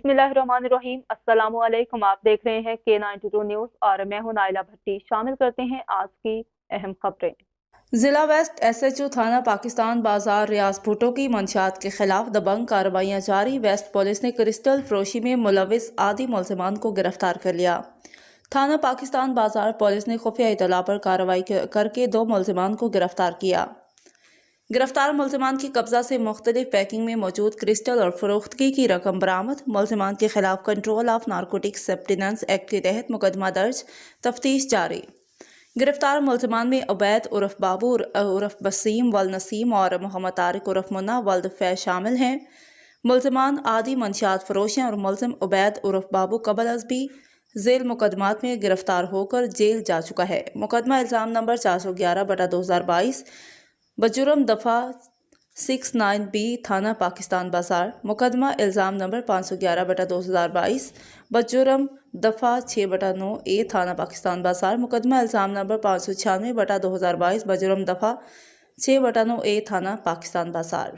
बिस्मिल्लाहिर्रहमानिर्रहीम। अस्सलामुअलैकुम। आप देख रहे हैं K92 न्यूज़ और मैं हूं नाइला भट्टी। शामिल करते हैं आज की अहम खबरें। जिला वेस्ट SHO थाना पाकिस्तान बाजार रियाज भुट्टो की मंशियात के खिलाफ दबंग कार्रवाइयां जारी। वेस्ट पुलिस ने क्रिस्टल फरोशी में मुलविस आदि मुलजिमान को गिरफ्तार कर लिया। थाना पाकिस्तान बाजार पुलिस ने खुफिया इतला पर कार्रवाई करके 2 मुलजिमान को गिरफ्तार किया। गिरफ्तार मुलजिमान की कब्जा से मुख्तलिफ पैकिंग में मौजूद क्रिस्टल और फरोख्तगी की रकम बरामद। मुलजिमान के खिलाफ control of narcotics substance act के तहत मुकदमा दर्ज, तफ्तीश जारी। गिरफ्तार मुलजिमान में उबैद उर्फ बाबू उर्फ बसीम वल नसीम और मोहम्मद तारिक उर्फ मुन्ना वल्द फैज शामिल हैं। मुलजिमान आदि मंशियात फरोश हैं और मुलजिम उबैद उर्फ बाबू कबल अज़बी जेल मुकदमात में गिरफ्तार होकर जेल जा चुका है। मुकदमा इल्ज़ाम नंबर 411/2022 बजुर्म दफ़ा 69B थाना पाकिस्तान बाजार। मुकदमा इल्ज़ाम नंबर 511/2022 बजुर्म दफ़ा 6/9A थाना पाकिस्तान बाजार। मुकदमा इल्ज़ाम नंबर 596/2022 बजुर्म दफ़ा 6/9A थाना पाकिस्तान बाजार।